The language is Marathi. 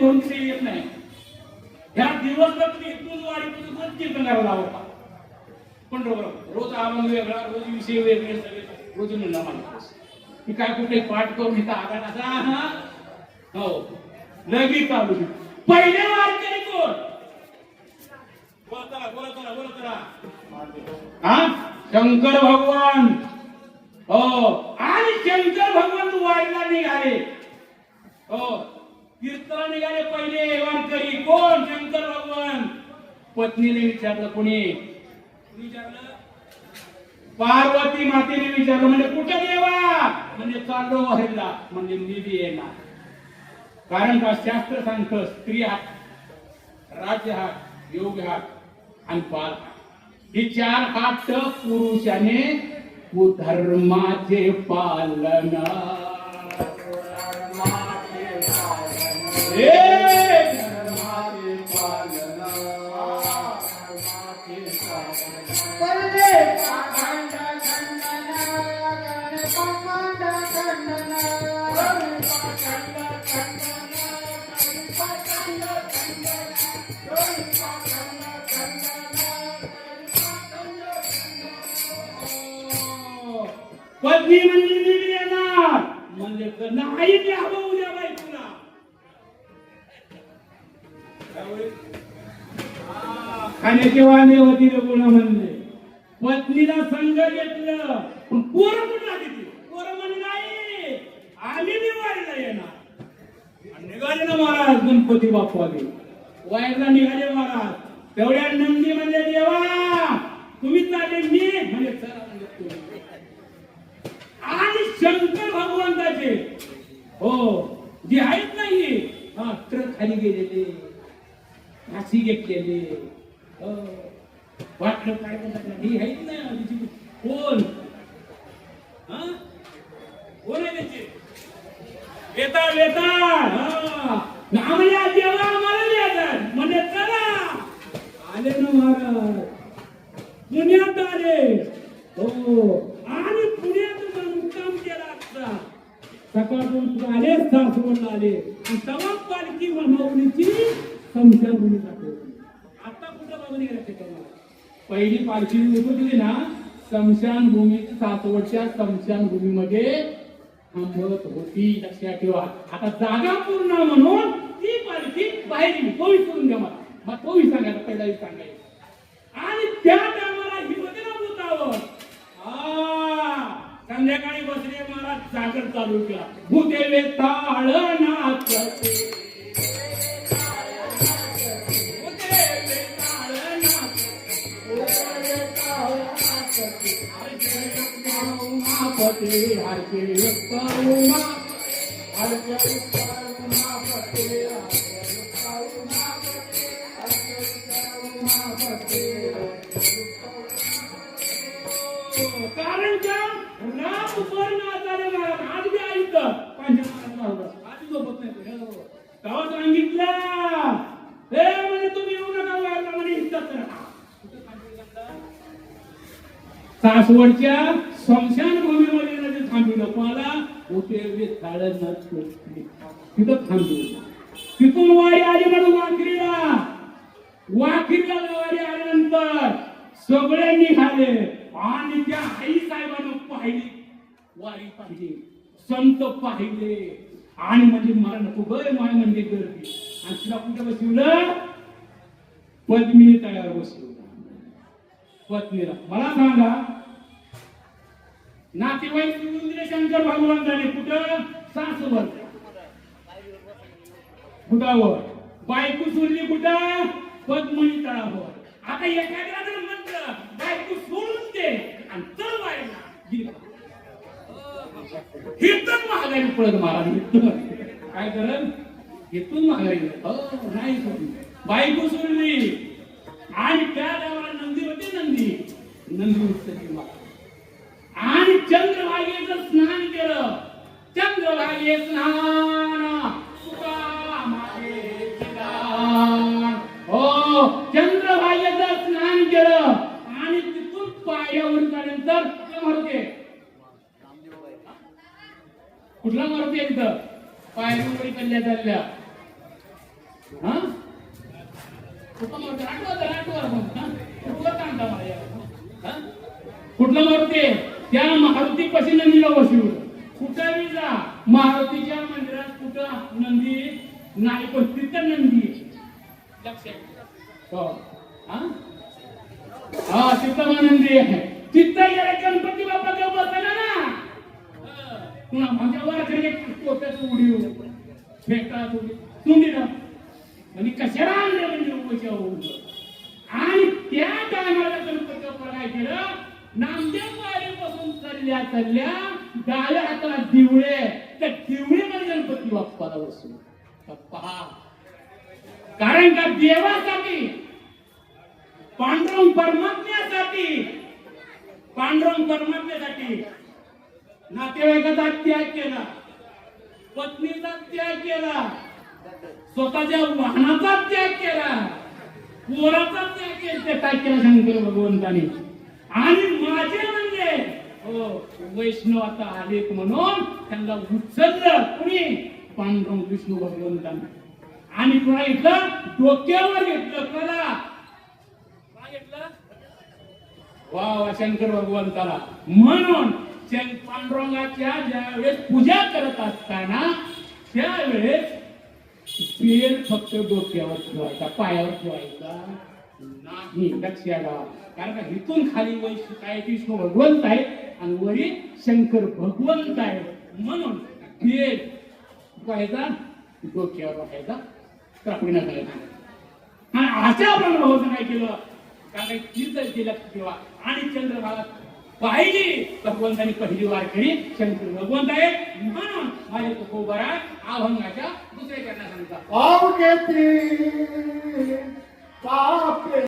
करून ते येत नाही. ह्या दिवसभर तुम्ही इथून वाडीतून रोज कीर्तन करायला होता. पण रोज अभंग वेगळा, रोज विषय वेगळे, सगळे रोज नाम मी काय कुठे पाठ करून इथं आगाड असा हा हो लगेच चालू. पहिले वारकरी कोण? बोला हा शंकर भगवान. हो आणि शंकर भगवान वारीला निघाले. हो कीर्तनाला निघाले पहिले वारकरी कोण? शंकर भगवान. पत्नीने विचारलं, कोणी विचारलं? पार्वती मातेने विचारलं. म्हणजे कुठे देवा? म्हणजे चाललो वारीला. म्हणजे मी बी येणार. कारण का शास्त्र सांगतं स्त्री हात, राज्य हात, योग हात आणि पाल हात, ही चार हात पुरुषाने धर्माचे पालन. पत्नी म्हणजे मी येणार. म्हणजे नाही मी हवं उद्या बाई तुला. खाण्याचे वाणे होती गुण म्हणले. पत्नीला संघ घेतलं. पोरं कुठं आली ती? पोरं म्हणजे नाही आम्ही बी वारीला येणार. निघाले ना महाराज गणपती बाप्पा आले वारीला निघाले महाराज. तेवढ्या नंदी म्हणजे देवा तुम्ही चालले मी म्हणजे चला म्हणजे आणि शंकर भगवंताचे हो जे आहेत नाही हा ट्रक खाली गेलेले, फाशी घेतलेले, वाटलं काय ही आहेत ना कोण? कोण आहे त्याचे? येतात आम्हाला देवा आम्हाला येतात म्हणजे चला आले ना महाराज. पुण्यात आले हो आणि पुण्यात मुक्काम केला असता. सकाळपासून आले सासवडला आले आणि तवा पालखी माऊलीची स्मशानभूमी दाखवली. आता कुठं बघून गेला ते पहिली पालखी होती ना स्मशानभूमी, सासवडच्या स्मशानभूमीमध्ये थांबत होती. लक्षात ठेवा. आता जागा पूर्ण म्हणून ती पालखी बाहेर गेली. तोही सोडून द्या मला. मग तोही सांगायला पहिला सांगायचं. आणि त्या टायमाला ही होते ना भूतावर संध्याकाळी बसले महाराज जागर चालू केला. भूते वेताळ नाचते कारण का राम वर नाचाले महाराज आज बी ऐकतं आधी झोपत नाही. तेव्हा सांगितलं हे म्हणजे तुम्ही येऊ नका व्हायला म्हणजे इज्जत करा. सासवडच्या स्मशानभूमीमध्ये नदी थांबवलं. मला होते तिथं थांबवलं. तिथून वारी आली म्हणून वाखरीला वारी आल्यानंतर सगळे निघाले आणि त्या आई साहेबांना पाहिली. वारी पाहिली, संत पाहिले आणि म्हणजे मला नको गय माय म्हणजे गर्दी. आणि तिला कुठे बसवलं? पद्मिनी तळ्यावर बसवलं. पत्नीला मला सांगा नातेवाईक निवडून दिले शंकर भगवान झाले. कुठं? सासवड कुठावर. बायको सोडली कुठं? पद्मिनी तळावर. आता एखाद्याला म्हटलं बायको सोडून दे आणि चल वारीला इथून महागाई पडत महाराज. काय करत इथून महागाई नाही सोडली. बायको सोडली आणि त्या देवाला नंदी होती. नंदी उत्सवी आणि चंद्रभागेचं स्नान केलं. चंद्रभागे स्नान हो चंद्रभागेचं स्नान केलं आणि तिथून पायावर काढल्यानंतर मारुती कुठला मारुती आहे तिथं? पायावर कल्ल्या चालल्या हा कुठला मूर्ती सांगता मला हा? कुठला मूर्ती त्या मारुती कशी नंदीला बसवलं कुठेही जा मारुतीच्या मंदिरात कुठं नंदी नाही पण तिथं नंदी लक्षात हो हा तिथं नंदी आहे तिथं गेला गणपती बाप्पा देव बसला ना पुन्हा माझ्या वारकडे टोप्यात उडी फेटा तुंडी ना आणि कशाला आणलं म्हणजे आणि त्या टायमाला गणपती बाप्पा काय केलं नामदेव वाडीपासून चालल्या डाव्या हाताला दिवळे त्या दिवळीमध्ये गणपती बाप्पाला बसवलं पहा कारण का देवासाठी पांडुरंग परमात्म्यासाठी नातेवाईकाचा त्याग केला पत्नीचा त्याग केला स्वतःच्या वाहनाचा त्याग केला पोराचा त्याग केला काय केला शंकर भगवंताने आणि माझे म्हणजे हो वैष्णव आता आलेत म्हणून त्यांना उचललं कुणी पांडुरंग विष्णू भगवंताने आणि तुला इथं डोक्यावर घेतलं कला काय घेतलं वा शंकर भगवंताला म्हणून पांडुरंगाच्या ज्यावेळेस पूजा करत असताना त्यावेळेस बेल फक्त डोक्यावर ठेवायचा पायावर ठेवायचा नाही लक्षाला कारण का इथून खाली काय विष्णू भगवंत आहे आणि वरी शंकर भगवंत आहे म्हणून बेल व्हायचा डोक्यावर वाटायचा कापडीना करायचा आणि अशा आपण भगवंत काय केलं कारण कीर्तन केलं तेव्हा आणि चंद्रभागा पाहिली भगवंतांनी पहिली वार केली शंकर भगवंत आहे म्हणून माझे तुकोबरा अभंगाच्या दुसऱ्या चरणात सांगतात